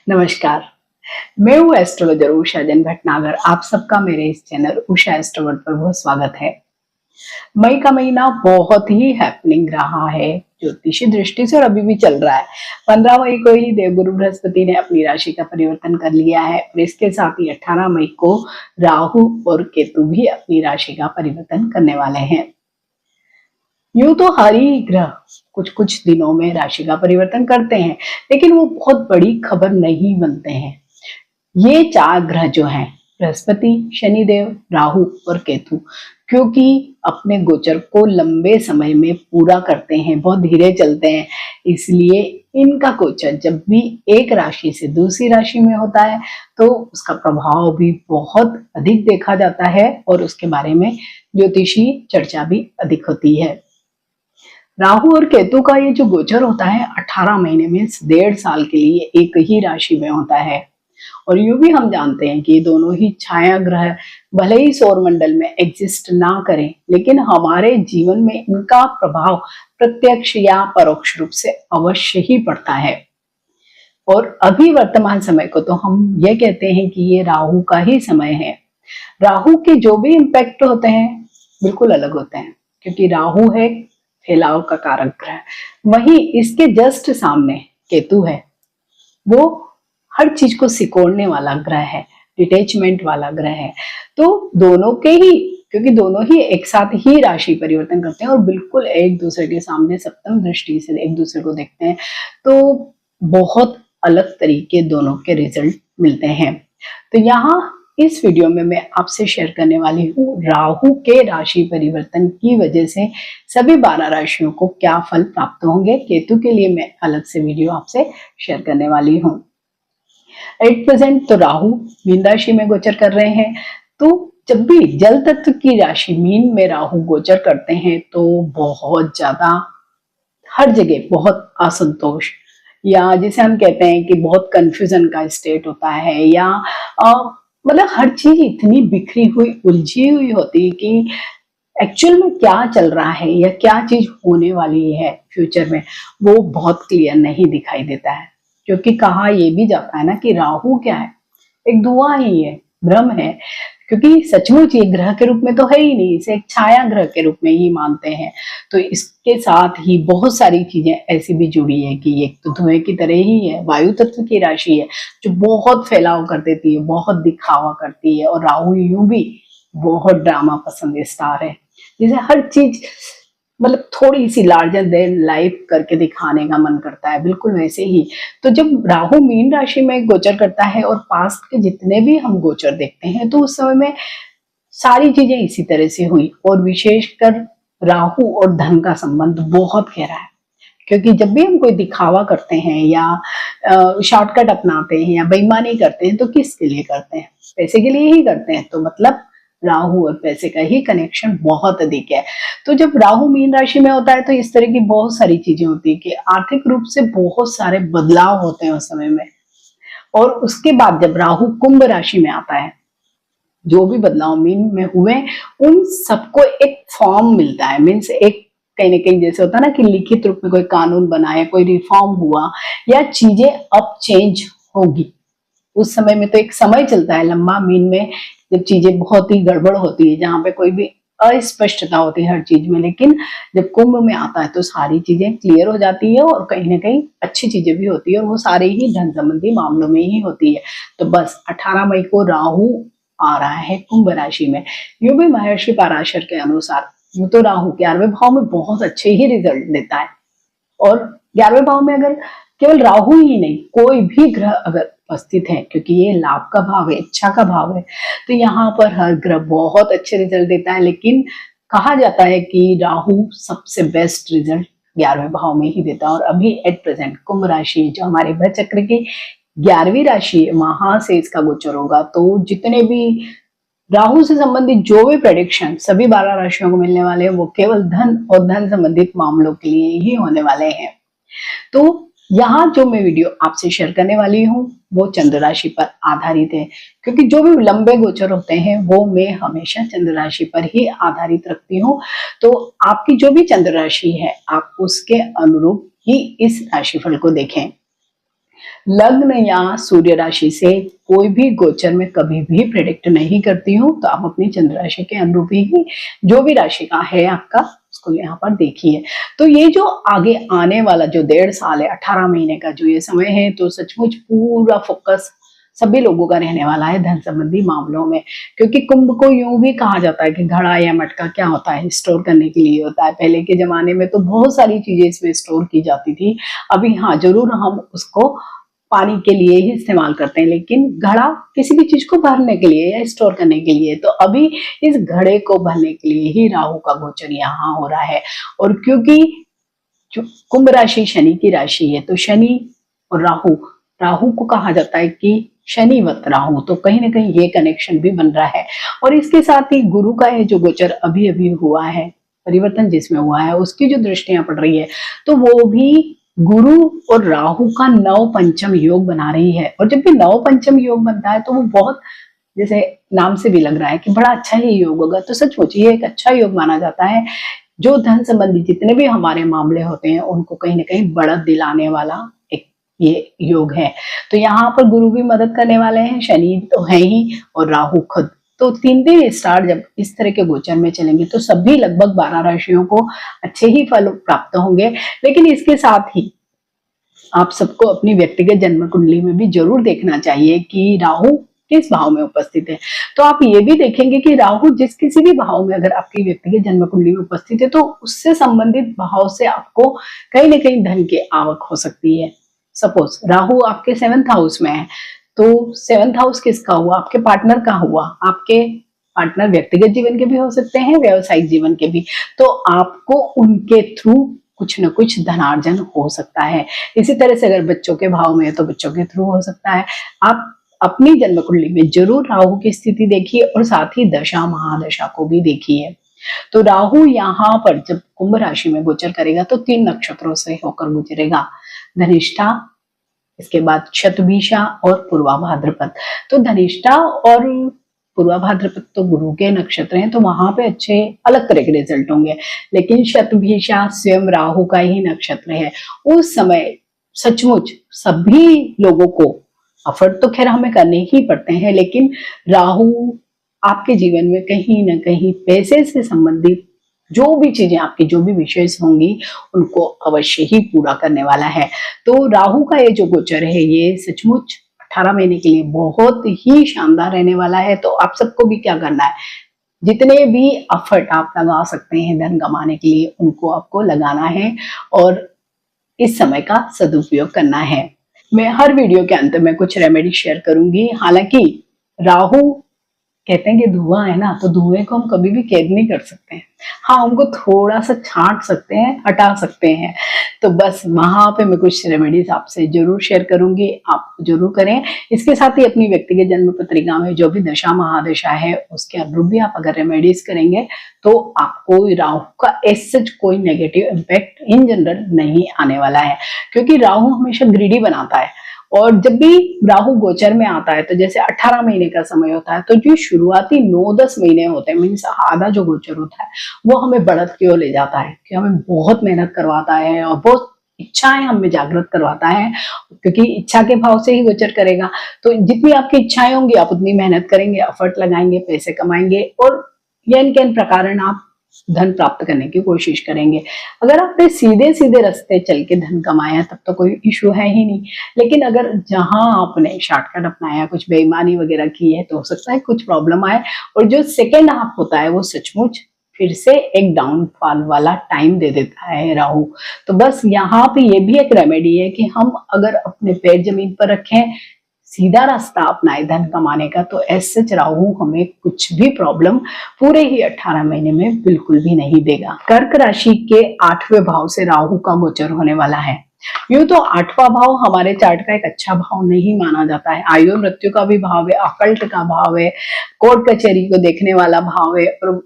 नमस्कार। मैं हूँ एस्ट्रोलॉजर उषा जैन भटनागर। आप सबका मेरे इस चैनल उषा एस्ट्रोवर्ड पर बहुत स्वागत है। मई का महीना बहुत ही हैपनिंग रहा है ज्योतिषी दृष्टि से और अभी भी चल रहा है। 15 मई को ही देवगुरु बृहस्पति ने अपनी राशि का परिवर्तन कर लिया है और इसके साथ ही 18 मई को राहु और केतु भी अपनी राशि का परिवर्तन करने वाले हैं। यूं तो हर ही ग्रह कुछ कुछ दिनों में राशि का परिवर्तन करते हैं, लेकिन वो बहुत बड़ी खबर नहीं बनते हैं। ये चार ग्रह जो हैं, बृहस्पति, शनिदेव, राहु और केतु, क्योंकि अपने गोचर को लंबे समय में पूरा करते हैं, बहुत धीरे चलते हैं, इसलिए इनका गोचर जब भी एक राशि से दूसरी राशि में होता है तो उसका प्रभाव भी बहुत अधिक देखा जाता है और उसके बारे में ज्योतिषी चर्चा भी अधिक होती है। राहु और केतु का ये जो गोचर होता है 18 महीने में 1.5 साल के लिए एक ही राशि में होता है और यूं भी हम जानते हैं कि ये दोनों ही छाया ग्रह भले ही सौर मंडल में एग्जिस्ट ना करें, लेकिन हमारे जीवन में इनका प्रभाव प्रत्यक्ष या परोक्ष रूप से अवश्य ही पड़ता है। और अभी वर्तमान समय को तो हम ये कहते हैं कि ये राहु का ही समय है। राहु के जो भी इम्पैक्ट होते हैं बिल्कुल अलग होते हैं, क्योंकि राहु है फैलाव का कारक ग्रह, वहीं इसके जस्ट सामने केतु है, वो हर चीज को सिकोड़ने वाला ग्रह है, डिटैचमेंट वाला ग्रह है। तो दोनों के ही, क्योंकि दोनों ही एक साथ ही राशि परिवर्तन करते हैं और बिल्कुल एक दूसरे के सामने सप्तम दृष्टि से एक दूसरे को देखते हैं, तो बहुत अलग तरीके दोनों के रिजल्ट मिलते हैं। तो यहाँ इस वीडियो में मैं आपसे शेयर करने वाली हूँ राहु के राशि परिवर्तन की वजह से सभी 12 राशियों को क्या फल प्राप्त होंगे। केतु के लिए मैं अलग से वीडियो आपसे शेयर करने वाली हूँ। एट प्रेजेंट तो राहु मीन राशि में गोचर कर रहे हैं, तो जब भी जल तत्व की राशि मीन में राहु गोचर करते हैं तो बहुत ज्यादा हर जगह बहुत असंतोष, या जिसे हम कहते हैं कि बहुत कंफ्यूजन का स्टेट होता है, या मतलब हर चीज इतनी बिखरी हुई उलझी हुई होती है कि एक्चुअल में क्या चल रहा है या क्या चीज होने वाली है फ्यूचर में, वो बहुत क्लियर नहीं दिखाई देता है। क्योंकि कहा ये भी जाता है ना कि राहु क्या है, एक धुआं ही है, भ्रम है, क्योंकि सचमुच ये ग्रह के रूप में तो है ही नहीं, इसे एक छाया ग्रह के रूप में ही मानते हैं। तो इसके साथ ही बहुत सारी चीजें ऐसी भी जुड़ी है कि एक तो धुएं की तरह ही है, वायु तत्व की राशि है जो बहुत फैलाव कर देती है, बहुत दिखावा करती है। और राहु यूं भी बहुत ड्रामा पसंद स्टार है, जिसे हर चीज मतलब थोड़ी सी लार्जर देन लाइफ करके दिखाने का मन करता है, बिल्कुल वैसे ही। तो जब राहु मीन राशि में गोचर करता है और पास्ट के जितने भी हम गोचर देखते हैं तो उस समय में सारी चीजें इसी तरह से हुई। और विशेषकर राहु और धन का संबंध बहुत गहरा है, क्योंकि जब भी हम कोई दिखावा करते हैं या शॉर्टकट अपनाते हैं या बेईमानी करते हैं तो किसके लिए करते हैं? पैसे के लिए ही करते हैं। तो मतलब राहु और पैसे का ही कनेक्शन बहुत अधिक है। तो जब राहु मीन राशि में होता है तो इस तरह की बहुत सारी चीजें होती है कि आर्थिक रूप से बहुत सारे बदलाव होते हैं उस समय में। और उसके बाद जब राहु कुंभ राशि में आता है, जो भी बदलाव मीन में हुए उन सबको एक फॉर्म मिलता है, मीन्स एक कहीं ना कहीं जैसे होता है ना कि लिखित रूप में कोई कानून बना है, कोई रिफॉर्म हुआ या चीजें अब चेंज होगी। उस समय में तो एक समय चलता है लंबा मीन में, जब चीजें बहुत ही गड़बड़ होती है, जहां पे कोई भी अस्पष्टता होती है हर चीज में। लेकिन जब कुंभ में आता है तो सारी चीजें क्लियर हो जाती है और कहीं ना कहीं अच्छी चीजें भी होती है, और वो सारे ही धन संबंधी मामलों में ही होती है। तो बस 18 मई को राहु आ रहा है कुंभ राशि में। यूं भी महर्षि पराशर के अनुसार यूं तो राहु 11वें भाव में बहुत अच्छे ही रिजल्ट देता है, और 11वें भाव में अगर केवल राहु ही नहीं कोई भी ग्रह अगर उपस्थित है, क्योंकि ये लाभ का भाव है, इच्छा का भाव है, तो यहाँ पर हर ग्रह बहुत अच्छे रिजल्ट देता है। लेकिन कहा जाता है कि राहु सबसे बेस्ट रिजल्ट 11वें भाव में ही देता है। और अभी एट प्रेजेंट कुंभ राशि जो हमारे ग्रह चक्र की 11वीं राशि है, वहां से इसका गोचर होगा। तो जितने भी राहु से संबंधित जो भी प्रेडिक्शन सभी 12 राशियों को मिलने वाले हैं वो केवल धन और धन संबंधित मामलों के लिए ही होने वाले हैं। तो यहाँ जो मैं वीडियो आपसे शेयर करने वाली हूँ वो चंद्र राशि पर आधारित है, क्योंकि जो भी लंबे गोचर होते हैं वो मैं हमेशा चंद्र राशि पर ही आधारित रखती हूँ। तो आपकी जो भी चंद्र राशि है आप उसके अनुरूप ही इस राशिफल को देखें। लग्न या सूर्य राशि से कोई भी गोचर में कभी भी प्रेडिक्ट नहीं करती हूँ, तो आप अपनी चंद्र राशि के अनुरूप ही जो भी राशि का है आपका उसको यहाँ पर देखिए। तो ये जो आगे आने वाला जो 1.5 साल है, 18 महीने का जो ये समय है, तो सचमुच पूरा फोकस सभी लोगों का रहने वाला है धन संबंधी मामलों में। क्योंकि कुंभ को यूं भी कहा जाता है कि घड़ा या मटका क्या होता है, स्टोर करने के लिए होता है। पहले के जमाने में तो बहुत सारी चीजें इसमें स्टोर की जाती थी। अभी हाँ, जरूर हम उसको पानी के लिए ही इस्तेमाल करते हैं, लेकिन घड़ा किसी भी चीज को भरने के लिए या स्टोर करने के लिए। तो अभी इस घड़े को भरने के लिए ही राहु का गोचर यहाँ हो रहा है। और क्योंकि कुंभ राशि शनि की राशि है, तो शनि और राहु, राहु को कहा जाता है कि शनिवत राहु, तो कहीं ना कहीं ये कनेक्शन भी बन रहा है। और इसके साथ ही गुरु का ये जो गोचर अभी अभी हुआ है, परिवर्तन जिसमें हुआ है, उसकी जो दृष्टियां पड़ रही है, तो वो भी गुरु और राहु का नव पंचम योग बना रही है। और जब भी नव पंचम योग बनता है तो वो बहुत, जैसे नाम से भी लग रहा है कि बड़ा अच्छा ही योग होगा, तो सचमुच ये एक अच्छा योग माना जाता है। जो धन संबंधी जितने भी हमारे मामले होते हैं उनको कहीं ना कहीं बढ़त दिलाने वाला एक ये योग है। तो यहाँ पर गुरु भी मदद करने वाले हैं, शनि तो है ही, और राहु खुद। तो 3 दिन स्टार जब इस तरह के गोचर में चलेंगे तो सभी लगभग 12 राशियों को अच्छे ही फल प्राप्त होंगे। लेकिन इसके साथ ही आप सबको अपनी व्यक्तिगत जन्म कुंडली में भी जरूर देखना चाहिए कि राहु किस भाव में उपस्थित है। तो आप ये भी देखेंगे कि राहु जिस किसी भी भाव में अगर आपकी व्यक्तिगत जन्म कुंडली में उपस्थित है, तो उससे संबंधित भाव से आपको कहीं ना कहीं धन की आवक हो सकती है। सपोज राहु आपके 7th हाउस में है, तो 7th हाउस किसका हुआ? आपके पार्टनर का हुआ। आपके पार्टनर व्यक्तिगत जीवन के भी हो सकते हैं, व्यवसायिक जीवन के भी। तो आपको उनके थ्रू कुछ न कुछ धनार्जन हो सकता है। इसी तरह से अगर बच्चों के भाव में है तो बच्चों के थ्रू हो सकता है। आप अपनी जन्म कुंडली में जरूर राहु की स्थिति देखिए और साथ ही दशा महादशा को भी देखिए। तो राहु यहाँ पर जब कुंभ राशि में गोचर करेगा तो 3 नक्षत्रों से होकर गुजरेगा, धनिष्ठा, इसके बाद शतभिषा और पूर्वा भाद्रपद। तो धनिष्ठा और पूर्वा भाद्रपद तो गुरु के नक्षत्र हैं, तो वहां पे अच्छे अलग तरह के रिजल्ट होंगे। लेकिन शतभिषा स्वयं राहु का ही नक्षत्र है। उस समय सचमुच सभी लोगों को एफर्ट तो खैर हमें करने ही पड़ते हैं, लेकिन राहु आपके जीवन में कहीं ना कहीं पैसे से संबंधित जो भी चीजें आपकी जो भी विशेष होंगी उनको अवश्य ही पूरा करने वाला है। तो राहु का ये जो गोचर है ये सचमुच 18 महीने के लिए बहुत ही शानदार रहने वाला है। तो आप सबको भी क्या करना है, जितने भी एफर्ट आप लगा सकते हैं धन कमाने के लिए उनको आपको लगाना है और इस समय का सदुपयोग करना है। मैं हर वीडियो के अंत में कुछ रेमेडी शेयर करूंगी। हालांकि राहु कहते हैं कि धुआं है ना, तो धुएं को हम कभी भी कैद नहीं कर सकते हैं। हाँ, उनको थोड़ा सा छांट सकते हैं, हटा सकते हैं। तो बस वहां पे मैं कुछ रेमेडीज आपसे जरूर शेयर करूंगी, आप जरूर करें। इसके साथ ही अपनी व्यक्तिगत जन्म पत्रिका में जो भी दशा महादशा है उसके अनुरूप भी आप अगर रेमेडीज करेंगे तो आपको राहु का ऐसे कोई नेगेटिव इम्पैक्ट इन जनरल नहीं आने वाला है। क्योंकि राहु हमेशा ग्रीडी बनाता है और जब भी राहु गोचर में आता है तो जैसे 18 महीने का समय होता है, तो जो शुरुआती 9-10 महीने होते हैं, मीन्स आधा जो गोचर होता है वो हमें बढ़त की ओर ले जाता है कि हमें बहुत मेहनत करवाता है और बहुत इच्छाएं हमें जागृत करवाता है। क्योंकि इच्छा के भाव से ही गोचर करेगा, तो जितनी आपकी इच्छाएं होंगी आप उतनी मेहनत करेंगे, एफर्ट लगाएंगे, पैसे कमाएंगे और यन के प्रकार आप धन प्राप्त करने की कोशिश करेंगे। अगर आपने सीधे सीधे रास्ते चल के धन कमाया तब तो कोई इशू है ही नहीं, लेकिन अगर जहां आपने शॉर्टकट अपनाया, कुछ बेईमानी वगैरह की है, तो हो सकता है कुछ प्रॉब्लम आए। और जो सेकेंड हाफ होता है वो सचमुच फिर से एक डाउनफॉल वाला टाइम दे देता है राहु। तो बस यहाँ पे ये भी एक रेमेडी है कि हम अगर अपने पैर जमीन पर रखें, सीधा रास्ता अपनाए धन कमाने का, तो ऐसे राहु हमें कुछ भी प्रॉब्लम पूरे ही 18 महीने में बिल्कुल भी नहीं देगा। कर्क राशि के 8वें भाव से राहु का गोचर होने वाला है। यूं तो 8वां भाव हमारे चार्ट का एक अच्छा भाव नहीं माना जाता है। आयु और मृत्यु का भी भाव है, अकल्ट का भाव है, कोर्ट कचहरी को देखने वाला भाव है। और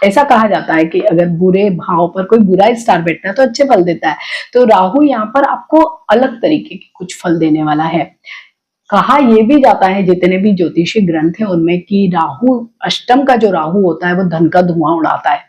ऐसा कहा जाता है कि अगर बुरे भाव पर कोई बुरा स्टार बैठता है तो अच्छे फल देता है। तो राहु यहाँ पर आपको अलग तरीके के कुछ फल देने वाला है। कहा यह भी जाता है जितने भी ज्योतिषी ग्रंथ हैं उनमें कि राहु, अष्टम का जो राहु होता है वो धन का धुआं उड़ाता है।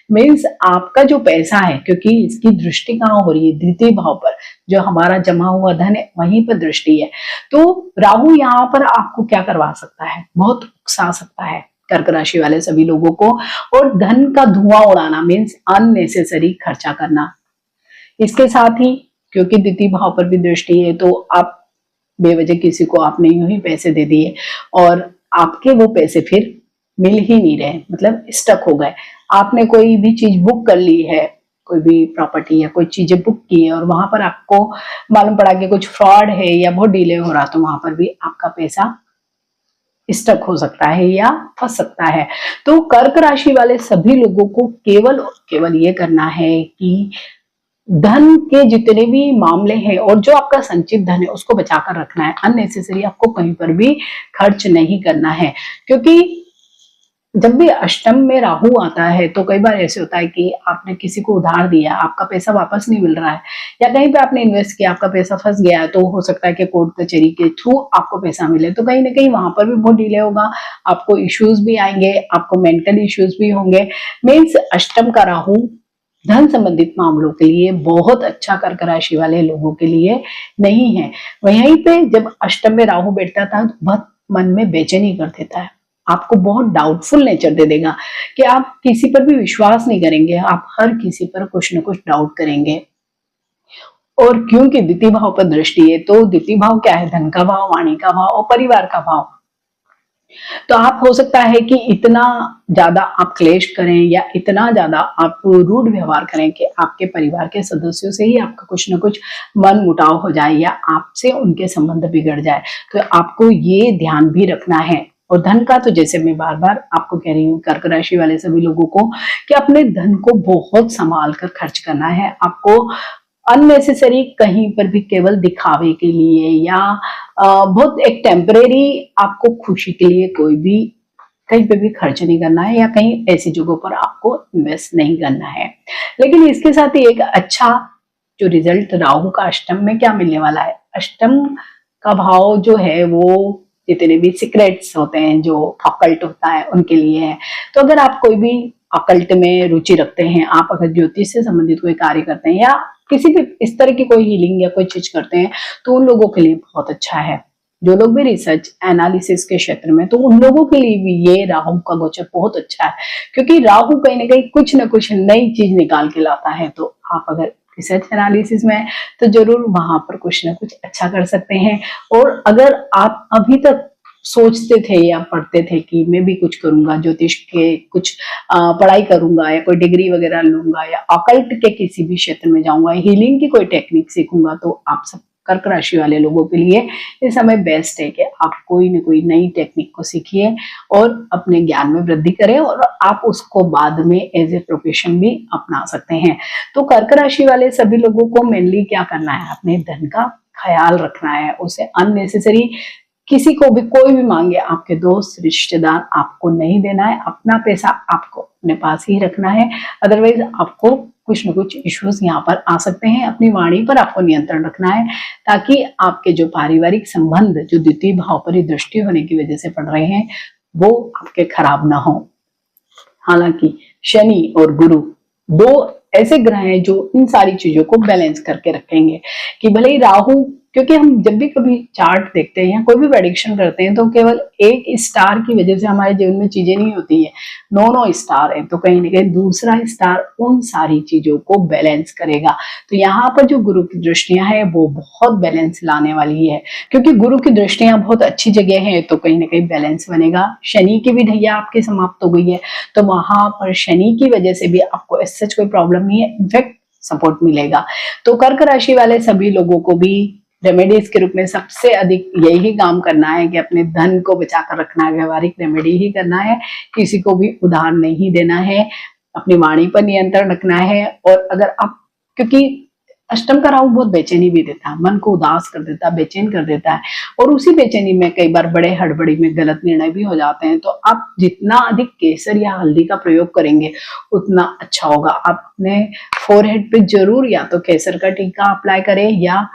मीन्स आपका जो पैसा है, क्योंकि इसकी दृष्टि कहाँ हो रही है, द्वितीय भाव पर, जो हमारा जमा हुआ धन है वहीं पर दृष्टि है। तो राहु यहाँ पर आपको क्या करवा सकता है, बहुत उकसा सकता है कर्क राशि वाले सभी लोगों को, और धन का धुआं उड़ाना मीन्स अननेसेसरी खर्चा करना। इसके साथ ही क्योंकि द्वितीय भाव पर भी दृष्टि है, तो आप बेवजह किसी को आपने यूं ही पैसे दे दिए और आपके वो पैसे फिर मिल ही नहीं रहे, मतलब स्टक हो गए। आपने कोई भी चीज बुक कर ली है, कोई भी प्रॉपर्टी या कोई चीजें बुक की है, और वहां पर आपको मालूम पड़ा कि कुछ फ्रॉड है या बहुत डिले हो रहा, तो वहां पर भी आपका पैसा स्टक हो सकता है या फंस सकता है। तो कर्क राशि वाले सभी लोगों को केवल और केवल ये करना है कि धन के जितने भी मामले हैं और जो आपका संचित धन है उसको बचाकर रखना है। अननेसेसरी आपको कहीं पर भी खर्च नहीं करना है, क्योंकि जब भी अष्टम में राहु आता है तो कई बार ऐसे होता है कि आपने किसी को उधार दिया, आपका पैसा वापस नहीं मिल रहा है, या कहीं पे आपने इन्वेस्ट किया, आपका पैसा फंस गया है, तो हो सकता है कि कोर्ट कचहरी के थ्रू आपको पैसा मिले, तो कहीं ना कहीं वहां पर भी बहुत डिले होगा, आपको इश्यूज भी आएंगे, आपको मेंटल इश्यूज भी होंगे। मीन्स अष्टम का राहु धन संबंधित मामलों के लिए बहुत अच्छा कर्क राशि वाले लोगों के लिए नहीं है। वहीं पे जब अष्टम में राहु बैठता था तो बहुत मन में बेचैनी कर देता है, आपको बहुत डाउटफुल नेचर दे देगा कि आप किसी पर भी विश्वास नहीं करेंगे, आप हर किसी पर कुछ न कुछ डाउट करेंगे। और क्योंकि द्वितीय भाव पर दृष्टि है, तो द्वितीय भाव क्या है, धन का भाव, वाणी का भाव और परिवार का भाव। तो आप हो सकता है कि इतना ज्यादा आप क्लेश करें या इतना ज्यादा आप रूड व्यवहार करें कि आपके परिवार के सदस्यों से ही आपका कुछ ना कुछ मन मुटाव हो जाए या आपसे उनके संबंध बिगड़ जाए। तो आपको ये ध्यान भी रखना है। और धन का तो जैसे मैं बार बार आपको कह रही हूँ कर्क राशि वाले सभी लोगों को कि अपने धन को बहुत संभाल कर खर्च करना है। आपको अननेसेसरी कहीं पर भी केवल दिखावे के लिए या बहुत एक टेम्परेरी आपको खुशी के लिए कोई भी कहीं पे भी खर्च नहीं करना है, या कहीं ऐसी जगहों पर आपको इन्वेस्ट नहीं करना है। लेकिन इसके साथ ही एक अच्छा जो रिजल्ट राहु का अष्टम में क्या मिलने वाला है, अष्टम का भाव जो है वो जितने भी सीक्रेट्स होते हैं, जो ऑकल्ट होता है उनके लिए है। तो अगर आप कोई भी ऑकल्ट में रुचि रखते हैं, आप अगर ज्योतिष से संबंधित कोई कार्य करते हैं या किसी भी इस तरह की कोई हीलिंग या कोई चीज करते हैं, तो उन लोगों के लिए बहुत अच्छा है। जो लोग भी रिसर्च एनालिसिस के क्षेत्र में, तो उन लोगों के लिए भी ये राहु का गोचर बहुत अच्छा है, क्योंकि राहु कहीं ना कुछ नई चीज निकाल के लाता है। तो आप अगर रिसर्च एनालिसिस में तो जरूर वहां पर कुछ ना कुछ अच्छा कर सकते हैं। और अगर आप अभी तक सोचते थे या पढ़ते थे कि मैं भी कुछ करूंगा, ज्योतिष के कुछ पढ़ाई करूंगा या कोई डिग्री वगैरह लूंगा या ऑकल्ट के किसी भी क्षेत्र में जाऊंगा, हीलिंग की कोई टेक्निक सीखूंगा, तो आप सब कर्क राशि वाले लोगों के लिए इस समय बेस्ट है कि आप कोई न कोई नई टेक्निक को सीखिए और अपने ज्ञान में वृद्धि करें, और आप उसको बाद में एज ए प्रोफेशन भी अपना सकते हैं। तो कर्क राशि वाले सभी लोगों को मेनली क्या करना है, अपने धन का ख्याल रखना है, उसे अननेसेसरी किसी को भी कोई भी मांगे, आपके दोस्त रिश्तेदार, आपको नहीं देना है। अपना पैसा आपको अपने पास ही रखना है, अदरवाइज आपको कुछ न कुछ इश्यूज यहाँ पर आ सकते हैं। अपनी वाणी पर आपको नियंत्रण रखना है, ताकि आपके जो पारिवारिक संबंध जो द्वितीय भाव पर दृष्टि होने की वजह से पड़ रहे हैं वो आपके खराब ना हो। हालांकि शनि और गुरु दो ऐसे ग्रह हैं जो इन सारी चीजों को बैलेंस करके रखेंगे, कि भले ही राहु, क्योंकि हम जब भी कभी चार्ट देखते हैं या कोई भी प्रेडिक्शन करते हैं तो केवल एक स्टार की वजह से हमारे जीवन में चीजें नहीं होती है, 9 स्टार है, तो कहीं ना कहीं दूसरा स्टार उन सारी चीजों को बैलेंस करेगा। तो यहाँ पर जो गुरु की दृष्टियां हैं वो बहुत बैलेंस लाने वाली है, क्योंकि गुरु की दृष्टियां बहुत अच्छी जगह है, तो कहीं ना कहीं बैलेंस बनेगा। शनि की भी ढैया आपकी समाप्त हो गई है, तो वहां पर शनि की वजह से भी आपको सच कोई प्रॉब्लम नहीं है, इनफैक्ट सपोर्ट मिलेगा। तो कर्क राशि वाले सभी लोगों को भी रेमेडीज के रूप में सबसे अधिक यही काम करना है कि अपने धन को बचाकर रखना है, व्यवहारिक रेमेडी ही करना है, किसी को भी उधार नहीं देना है, अपनी वाणी पर नियंत्रण रखना है। और अगर आप, क्योंकि अष्टम का राहु बहुत बेचैनी भी देता है, मन को उदास कर देता है, बेचैन कर देता है, और उसी बेचैनी में कई बार बड़े हड़बड़ी में गलत निर्णय भी हो जाते हैं। तो आप जितना अधिक केसर या हल्दी का प्रयोग करेंगे उतना अच्छा होगा। आप अपने फोरहेड पे जरूर या तो केसर का टीका अप्लाई करें या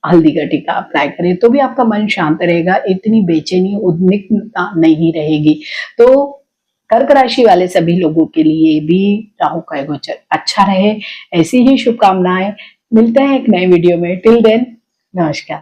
हल्दी का टीका अप्लाई करें, तो भी आपका मन शांत रहेगा, इतनी बेचैनी उद्विग्नता नहीं रहेगी। तो कर्क राशि वाले सभी लोगों के लिए भी राहु का गोचर अच्छा रहे, ऐसी ही शुभकामनाएं। मिलते हैं एक नए वीडियो में। टिल देन, नमस्कार।